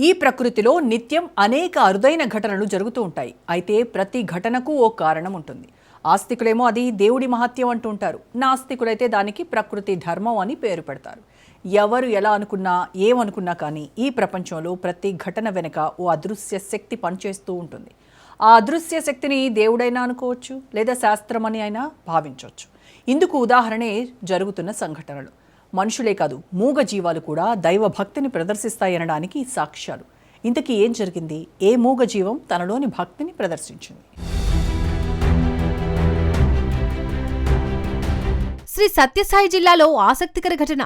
ఈ ప్రకృతిలో నిత్యం అనేక అరుదైన ఘటనలు జరుగుతూ ఉంటాయి. అయితే ప్రతి ఘటనకు ఓ కారణం ఉంటుంది. ఆస్తికులేమో అది దేవుడి మహత్యం అంటూ ఉంటారు. నాస్తికులైతే దానికి ప్రకృతి ధర్మం అని పేరు పెడతారు. ఎవరు ఎలా అనుకున్నా ఏమనుకున్నా కానీ ఈ ప్రపంచంలో ప్రతి ఘటన వెనుక ఓ అదృశ్య శక్తి పనిచేస్తూ ఉంటుంది. ఆ అదృశ్య శక్తిని దేవుడైనా అనుకోవచ్చు, లేదా శాస్త్రమని అయినా భావించవచ్చు. ఇందుకు ఉదాహరణే జరుగుతున్న సంఘటనలు. మనుషులే కాదు, మూగ జీవాలు కూడా దైవ భక్తిని ప్రదర్శిస్తాయనడానికి సాక్ష్యాలు. ఇంతకీ ఏం జరిగింది? ఏ మూగ జీవం తనలోని భక్తిని ప్రదర్శించింది? శ్రీ సత్యసాయి జిల్లాలో ఆసక్తికర ఘటన.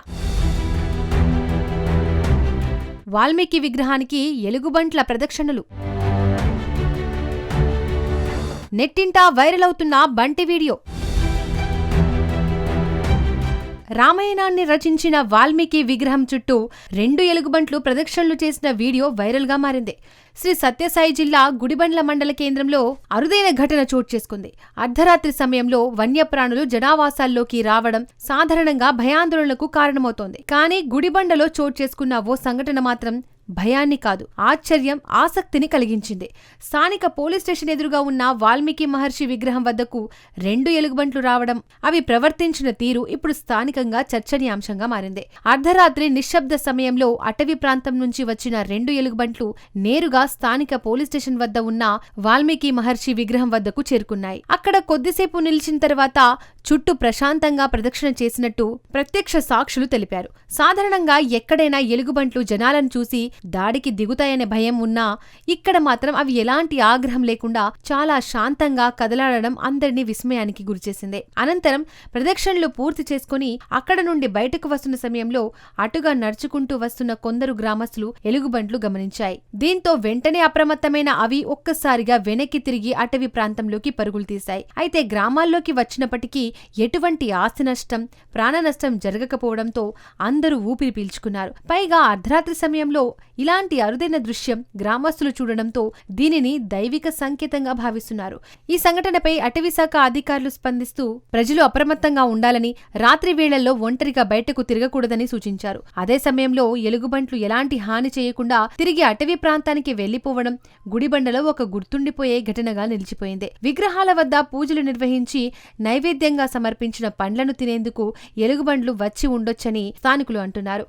వాల్మీకి విగ్రహానికి ఎలుగుబంట్ల ప్రదక్షిణలు. నెట్టింటా వైరల్ అవుతున్న బంటి వీడియో. రామాయణాన్ని రచించిన వాల్మీకి విగ్రహం చుట్టూ 2 ఎలుగుబంట్లు ప్రదక్షిణలు చేసిన వీడియో వైరల్ గా మారింది. శ్రీ సత్యసాయి జిల్లా గుడిబండ్ల మండల కేంద్రంలో అరుదైన ఘటన చోటు చేసుకుంది. అర్ధరాత్రి సమయంలో వన్యప్రాణులు జనావాసాల్లోకి రావడం సాధారణంగా భయాందోళనకు కారణమవుతోంది. కానీ గుడిబండలో చోటు చేసుకున్న ఓ సంఘటన మాత్రం భయాన్ని కాదు, ఆశ్చర్యం, ఆసక్తిని కలిగించింది. స్థానిక పోలీస్ స్టేషన్ ఎదురుగా ఉన్న వాల్మీకి మహర్షి విగ్రహం వద్దకు 2 ఎలుగుబంట్లు రావడం, అవి ప్రవర్తించిన తీరు ఇప్పుడు స్థానికంగా చర్చనీయాంశంగా మారింది. అర్ధరాత్రి నిశ్శబ్ద సమయంలో అటవీ ప్రాంతం నుంచి వచ్చిన 2 ఎలుగుబంట్లు నేరుగా స్థానిక పోలీస్ స్టేషన్ వద్ద ఉన్న వాల్మీకి మహర్షి విగ్రహం వద్దకు చేరుకున్నాయి. అక్కడ కొద్దిసేపు నిలిచిన తర్వాత చుట్టూ ప్రశాంతంగా ప్రదక్షిణ చేసినట్టు ప్రత్యక్ష సాక్షులు తెలిపారు. సాధారణంగా ఎక్కడైనా ఎలుగుబంట్లు జనాలను చూసి దాడికి దిగుతాయనే భయం ఉన్నా ఇక్కడ మాత్రం అవి ఎలాంటి ఆగ్రహం లేకుండా చాలా శాంతంగా కదలాడడం అందరినీ విస్మయానికి గురిచేసింది. అనంతరం ప్రదక్షిణలు పూర్తి చేసుకుని అక్కడ నుండి బయటకు వస్తున్న సమయంలో అటుగా నడుచుకుంటూ వస్తున్న కొందరు గ్రామస్తులు ఎలుగుబంట్లు గమనించాయి. దీంతో వెంటనే అప్రమత్తమైన అవి ఒక్కసారిగా వెనక్కి తిరిగి అటవీ ప్రాంతంలోకి పరుగులు తీశాయి. అయితే గ్రామాల్లోకి వచ్చినప్పటికీ ఎటువంటి ఆస్తి నష్టం, ప్రాణ నష్టం జరగకపోవడంతో అందరూ ఊపిరి పీల్చుకున్నారు. పైగా అర్ధరాత్రి సమయంలో ఇలాంటి అరుదైన దృశ్యం గ్రామస్తులు చూడడంతో దీనిని దైవిక సంకేతంగా భావిస్తున్నారు. ఈ సంఘటనపై అటవీశాఖ అధికారులు స్పందిస్తూ ప్రజలు అప్రమత్తంగా ఉండాలని, రాత్రి వేళల్లో ఒంటరిగా బయటకు తిరగకూడదని సూచించారు. అదే సమయంలో ఎలుగుబంట్లు ఎలాంటి హాని చేయకుండా తిరిగి అటవీ ప్రాంతానికి వెళ్లిపోవడం గుడిబండలో ఒక గుర్తుండిపోయే ఘటనగా నిలిచిపోయింది. విగ్రహాల వద్ద పూజలు నిర్వహించి నైవేద్యంగా సమర్పించిన పండ్లను తినేందుకు ఎలుగుబండ్లు వచ్చి ఉండొచ్చని స్థానికులు అంటున్నారు.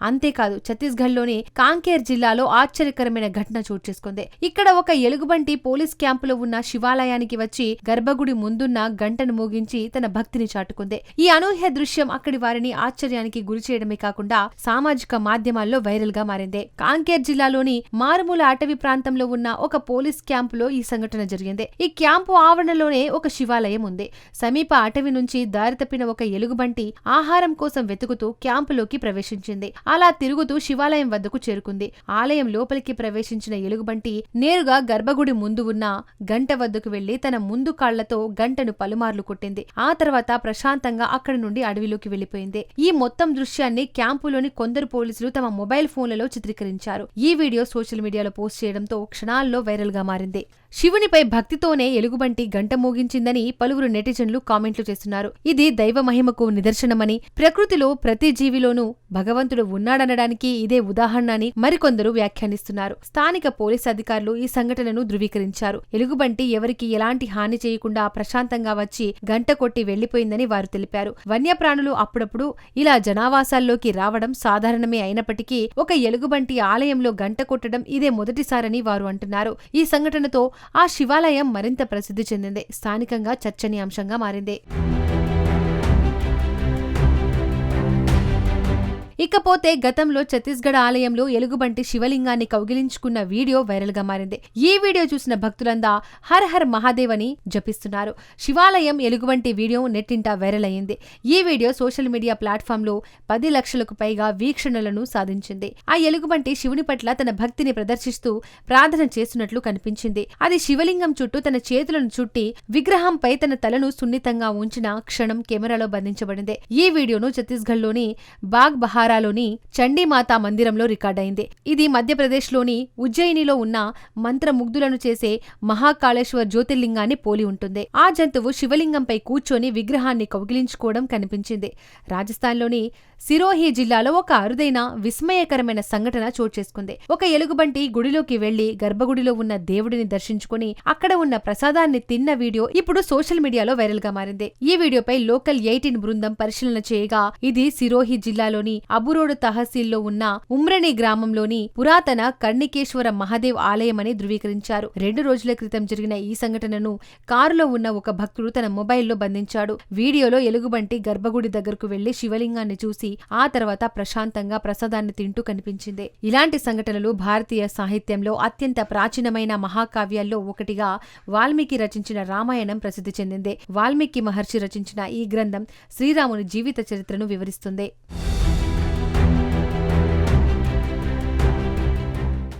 అంతేకాదు, ఛత్తీస్గఢ్లోని కాంకేర్ జిల్లాలో ఆశ్చర్యకరమైన ఘటన చోటు చేసుకుంది. ఇక్కడ ఒక ఎలుగుబంటి పోలీస్ క్యాంపులో ఉన్న శివాలయానికి వచ్చి గర్భగుడి ముందున్న గంటను మోగించి తన భక్తిని చాటుకుంది. ఈ అనూహ్య దృశ్యం అక్కడి వారిని ఆశ్చర్యానికి గురి చేయడమే కాకుండా సామాజిక మాధ్యమాల్లో వైరల్ గా మారింది. కాంకేర్ జిల్లాలోని మారుమూల అటవీ ప్రాంతంలో ఉన్న ఒక పోలీస్ క్యాంపులో ఈ సంఘటన జరిగింది. ఈ క్యాంపు ఆవరణలోనే ఒక శివాలయం ఉంది. సమీప అటవీ నుంచి దారి తప్పిన ఒక ఎలుగుబంటి ఆహారం కోసం వెతుకుతూ క్యాంపులోకి ప్రవేశించింది. అలా తిరుగుతూ శివాలయం వద్దకు చేరుకుంది. ఆలయం లోపలికి ప్రవేశించిన ఎలుగుబంటి నేరుగా గర్భగుడి ముందు ఉన్న గంట వద్దకు వెళ్లి తన ముందు కాళ్లతో గంటను పలుమార్లు కొట్టింది. ఆ తర్వాత ప్రశాంతంగా అక్కడి నుండి అడవిలోకి వెళ్లిపోయింది. ఈ మొత్తం దృశ్యాన్ని క్యాంపులోని కొందరు పోలీసులు తమ మొబైల్ ఫోన్లలో చిత్రీకరించారు. ఈ వీడియో సోషల్ మీడియాలో పోస్ట్ చేయడంతో క్షణాల్లో వైరల్ గా మారింది. శివునిపై భక్తితోనే ఎలుగుబంటి గంట మోగించిందని పలువురు నెటిజన్లు కామెంట్లు చేస్తున్నారు. ఇది దైవ మహిమకు నిదర్శనమని, ప్రకృతిలో ప్రతి జీవిలోనూ భగవంతుడు ఉన్నాడనడానికి ఇదే ఉదాహరణ అని మరికొందరు వ్యాఖ్యానిస్తున్నారు. స్థానిక పోలీస్ అధికారులు ఈ సంఘటనను ధృవీకరించారు. ఎలుగుబంటి ఎవరికి ఎలాంటి హాని చేయకుండా ప్రశాంతంగా వచ్చి గంట కొట్టి వెళ్లిపోయిందని వారు తెలిపారు. వన్యప్రాణులు అప్పుడప్పుడు ఇలా జనావాసాల్లోకి రావడం సాధారణమే అయినప్పటికీ ఒక ఎలుగుబంటి ఆలయంలో గంట కొట్టడం ఇదే మొదటిసారని వారు అంటున్నారు. ఈ సంఘటనతో ఆ శివాలయం మరింత ప్రసిద్ధి చెందింది. స్థానికంగా చర్చనీయాంశంగా మారింది. ఇకపోతే గతంలో ఛత్తీస్గఢ్ ఆలయంలో ఎలుగుబంటి శివలింగాన్ని కౌగిలించుకున్న వీడియో వైరల్ గా మారింది. ఈ వీడియో చూసిన భక్తులందా హర్ హర్ మహాదేవ్ అని జపిస్తున్నారు. శివాలయం ఎలుగుబంటి వీడియో నెట్టింటా వైరల్ అయింది. ఈ వీడియో సోషల్ మీడియా ప్లాట్ఫామ్ లో 10 లక్షలకు పైగా వీక్షణలను సాధించింది. ఆ ఎలుగుబంటి శివుని పట్ల తన భక్తిని ప్రదర్శిస్తూ ప్రార్థన చేస్తున్నట్లు కనిపించింది. అది శివలింగం చుట్టూ తన చేతులను చుట్టి విగ్రహంపై తన తలను సున్నితంగా ఉంచిన క్షణం కెమెరాలో బంధించబడింది. ఈ వీడియోను ఛత్తీస్గఢ్లోని బాగ్ బహార్ సతారాలోని చండీమాతా మందిరంలో రికార్డైంది. ఇది మధ్యప్రదేశ్లోని ఉజ్జయినిలో ఉన్న మంత్రముగ్ధులను చేసే మహాకాళేశ్వర్ జ్యోతిర్లింగాన్ని పోలి ఉంటుంది. ఆ జంతువు శివలింగంపై కూర్చొని విగ్రహాన్ని కౌగిలించుకోవడం కనిపించింది. రాజస్థాన్లోని సిరోహి జిల్లాలో ఒక అరుదైన విస్మయకరమైన సంఘటన చోటు చేసుకుంది. ఒక ఎలుగుబంటి గుడిలోకి వెళ్లి గర్భగుడిలో ఉన్న దేవుడిని దర్శించుకుని అక్కడ ఉన్న ప్రసాదాన్ని తిన్న వీడియో ఇప్పుడు సోషల్ మీడియాలో వైరల్ గా మారింది. ఈ వీడియోపై లోకల్ 18 బృందం పరిశీలన చేయగా ఇది సిరోహి జిల్లాలోని అబురోడ్ తహసీల్లో ఉన్న ఉమ్రణి గ్రామంలోని పురాతన కర్ణికేశ్వర మహాదేవ్ ఆలయమని ధృవీకరించారు. 2 రోజుల క్రితం జరిగిన ఈ సంఘటనను కారులో ఉన్న ఒక భక్తుడు తన మొబైల్లో బంధించాడు. వీడియోలో ఎలుగుబంటి గర్భగుడి దగ్గరకు వెళ్లి శివలింగాన్ని చూసి ఆ తర్వాత ప్రశాంతంగా ప్రసాదాన్ని తింటూ కనిపించింది. ఇలాంటి సంఘటనలు భారతీయ సాహిత్యంలో అత్యంత ప్రాచీనమైన మహాకావ్యాల్లో ఒకటిగా వాల్మీకి రచించిన రామాయణం ప్రసిద్ధి చెందింది. వాల్మీకి మహర్షి రచించిన ఈ గ్రంథం శ్రీరాముని జీవిత చరిత్రను వివరిస్తుంది.